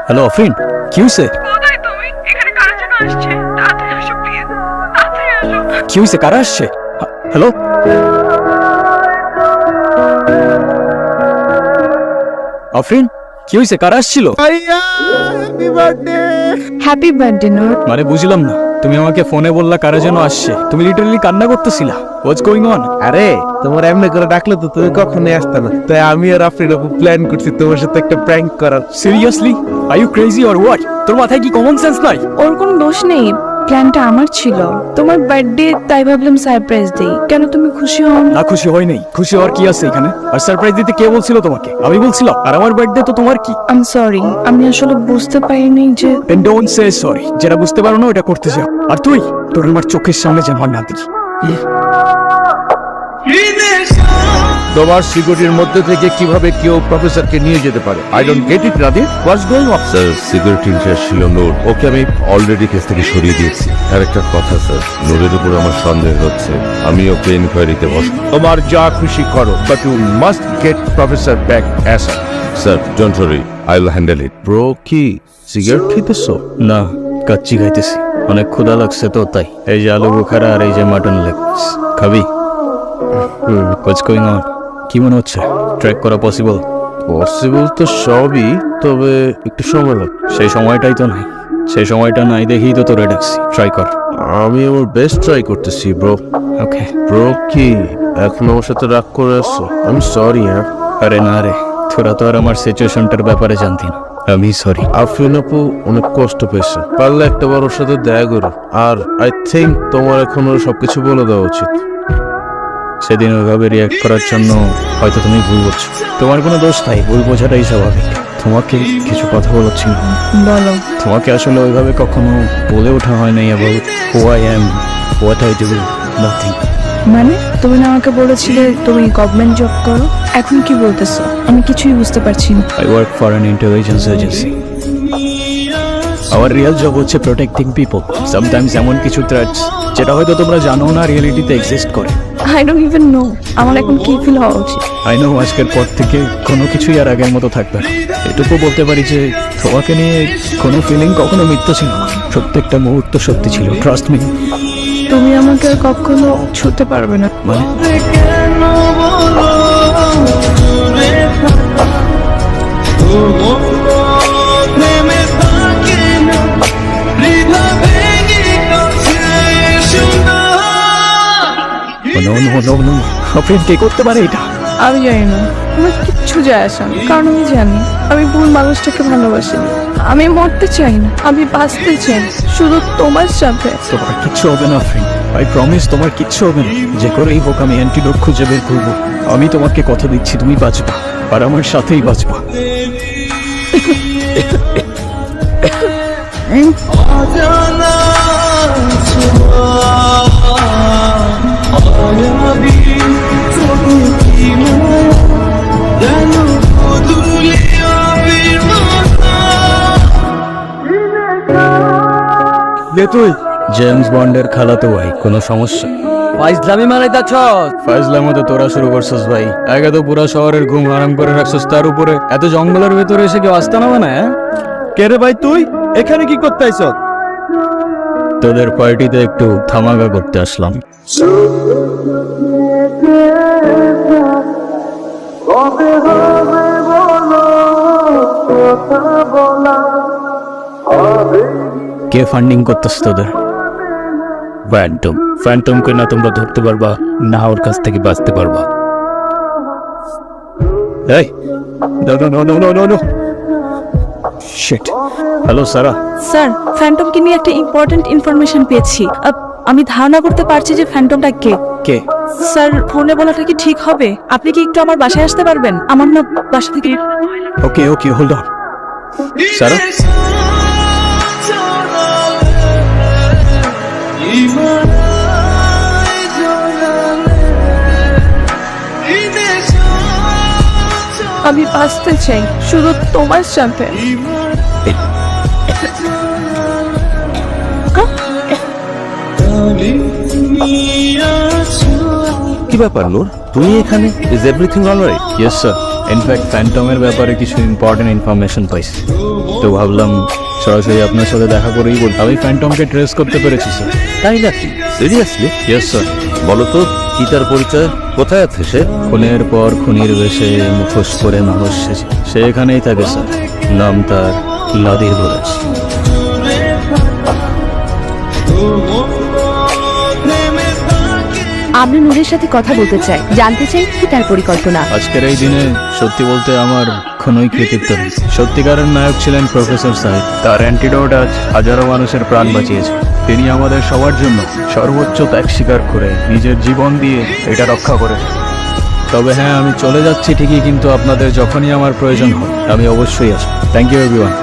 Hello Afrin, কি হয়েছে? কোথায় তুমি? এখানে কার জন্য আসছে? তাড়াতাড়ি আসো প্লিজ, তাড়াতাড়ি আসো। কি হয়েছে? কারা আসছে? হ্যালো, আফরিন, কি হয়েছে? কারা আসছিল? হ্যাপি বার্থডে নূর। মানে বুঝলাম না, তুমি আমাকে ফোনে বললা কারা যেন আসছে, তুমি লিটারালি কান্না করতেছিলা। হোয়াটস গোইং অন? আরে তোমার এমনি করে ডাকলে তো তুমি কখনোই আসতে না, তাই আমি আর আফরিন আপু প্ল্যান করছি তোমার সাথে একটা প্র্যাঙ্ক করার। Seriously? Are you crazy or what? তোর মাথায় কি কমন সেন্স নাই? ওর কোনো দোষ নেই, প্ল্যানটা আমার ছিল। তোমার বার্থডে, তাই ভাবলাম সারপ্রাইজ দেই। কেন তুমি খুশি হও না? না, খুশি হয় নাই। খুশি হওয়ার কি আছে এখানে? আর সারপ্রাইজ দিতে কে বলছিল তোমাকে? আমি বলছিলাম। আর আমার বার্থডে তো তোমার কি? আই এম সরি, আমি আসলে বুঝতে পারিনি যে। Then don't say sorry. যেটা বুঝতে পারো না ওটা করতে যাও। আর তুই, তোর আমার চোখের সামনে যেন না দেখি। তোমার সিকিউরিটির মধ্যে থেকে কিভাবে কেউ প্রফেসরকে নিয়ে যেতে পারে? I don't get it rather, what's going on? Sir, security in charge ছিল নূর, ওকে আমি অলরেডি কেস থেকে সরিয়ে দিয়েছি। আর একটা কথা স্যার, নূরের উপর আমার সন্দেহ হচ্ছে, আমি ওকে ইনকোয়ারিতে বসবো। তোমার যা খুশি করো, but you must get professor back as sir don't worry, I will handle it. Bro কি সিগারেট খেতেছো? না, কাচ্চি খাইতেছি। অনেক ক্ষুধা লাগছে তো তাই। এই যে আলু বুখারা আর এই যে মাটন লেগ পিস। খাবি? হোয়াটস গোইং অন? কি মনে হচ্ছে? ট্র্যাক করা পসিবল? পসিবল তো সবই, তবে একটু সময় লাগবে। সেই সময়টাই তো নাই। সেই সময়টা নাই দেখেই তো তোরে ডাকছি। ট্রাই কর। আমি আমার বেস্ট ট্রাই করতেছি ব্রো। ওকে। ব্রো কি এখন আমার সাথে রাগ করে আসছো? আমি সরি। হ্যাঁ, আরে না রে, তোরা তো আর আমার সিচুয়েশনটার ব্যাপারে জানতি না। আমি সরি। আফরিন আপু অনেক কষ্ট পেয়েছে, পারলে একটা বার ওর সাথে দেখা করো। আর আই থিঙ্ক তোমার এখন ওর সবকিছু বলে দেওয়া উচিত। সেদিন ওইভাবে রিয়াক্ট করার জন্য হয়তো তুমি ভুল বুঝছো। তোমার কোনো দোষ নাই, ভুল বোঝাটাই স্বাভাবিক। তোমাকে কিছু কথা বলছি না। বলো। তোমাকে আসলে ওইভাবে কখনো বলে ওঠা হয় নাই about who I am, what I do, nothing. মানে তুমি না আমাকে বলেছিলে তুমি গভর্নমেন্ট জব করো, এখন কি বলতেছো? আমি কিছুই বুঝতে পারছি না। I work for an intelligence agency. Our real job হচ্ছে protecting people. Sometimes এমন কিছু threats যেটা হয়তো তোমরা জানো না রিয়েলিটিতে এক্সিস্ট করে। আই ডোন্ট ইভেন নো আমার এখন কি ফিল হওয়া উচিত। I know আজকের পর থেকে কোনো কিছুই আর আগের মতো থাকবে না। এটুকু বলতে পারি যে তোমাকে নিয়ে কোনো ফিলিং কখনো মিথ্যা ছিল না। প্রত্যেকটা মুহূর্ত সত্যি ছিল, ট্রাস্ট মি। তুমি আমাকে আর কখনো ছুঁতে পারবে না। মানে আফরিন, কে করতে পারে এটা? আমি জানি না, আমার কিচ্ছু যায় আসে না, কারণ আমি জানি আমি ভুল মানুষটাকে ভালোবাসি। আমি মরতে চাই না, আমি বাঁচতে চাই শুধু তোমার সাথে। তোমার কিচ্ছু হবে না আফরিন, আই প্রমিস তোমার কিচ্ছু হবে না। যে করেই হোক আমি অ্যান্টিডোট খুঁজে বের করবো। আমি তোমাকে কথা দিচ্ছি তুমি বাঁচবা, আর আমার সাথেই বাঁচবা। তুই জেমস বন্ডের খালাতো ভাই, কোনো সমস্যা? ফাইজলামি মারাইতাছ? ফাইজলামো তো তোরা শুরু করছিস ভাই। আগে তো পুরা শহরের ঘুম হারাম করে রাখছিস, তার উপরে এত জঙ্গলের ভেতরে এসে কেউ আস্তানা বানায়? কে রে ভাই, তুই এখানে কি করতে আইছ? তোদের পার্টিতে একটু ধামাকা করতে আসলাম। কে ফান্ডিং করতেছ তোদের? ফ্যান্টম। ফ্যান্টমকে না তোমরা ধরতে পারবা, না ওর কাছ থেকে বাঁচতে পারবা। এই নো শিট। হ্যালো সারা। স্যার, ফ্যান্টমকে নিয়ে একটা ইম্পর্টেন্ট ইনফরমেশন পেয়েছি। আমি ধারণা করতে পারছি যে ফ্যান্টমটা কে। কে? স্যার, ফোনে বলাটা কি ঠিক হবে? আপনি কি একটু আমার বাসায় আসতে পারবেন? আমার না বাসা থেকে। ওকে হোল্ড অন। সারা, আমি বাঁচতে চাই শুধু তোমার সাথে। কি ব্যাপার নূর, তুমি এখানে? Is everything alright? Yes sir, in fact ফ্যান্টমের ব্যাপারে কিছু ইম্পর্টেন্ট ইনফরমেশন পাইছি, তো ভাবলাম সরাসরি আপনার সাথে দেখা করেই বল। আমি ফ্যান্টমকে ট্রেস করতে পেরেছি স্যার। তাই নাকি? সিরিয়াসলি? Yes sir. বলো তো, কি তার পরিচয়? কোথায় আছে সে? খুনের পর খুনির বেশে মুখোশ করে মানুষ সেজে সে এখানেই থাকে স্যার। নাম তার লাদির বলেছ। আমরা নূরের সাথে কথা বলতে চাই, জানতে চাই কি তার পরিকল্পনা। আজকের এই দিনে সত্যি বলতে আমার কোনোই কৃতিত্ব নেই। সত্যিকারের নায়ক ছিলেন প্রফেসর সাহেব। তার অ্যান্টিডোট আজ হাজারো মানুষের প্রাণ বাঁচিয়েছে। তিনি আমাদের সবার জন্য সর্বোচ্চ ত্যাগ স্বীকার করে নিজের জীবন দিয়ে এটা রক্ষা করেছে। তবে হ্যাঁ, আমি চলে যাচ্ছি ঠিকই, কিন্তু আপনাদের যখনই আমার প্রয়োজন হয় আমি অবশ্যই আসবো। Thank you everyone.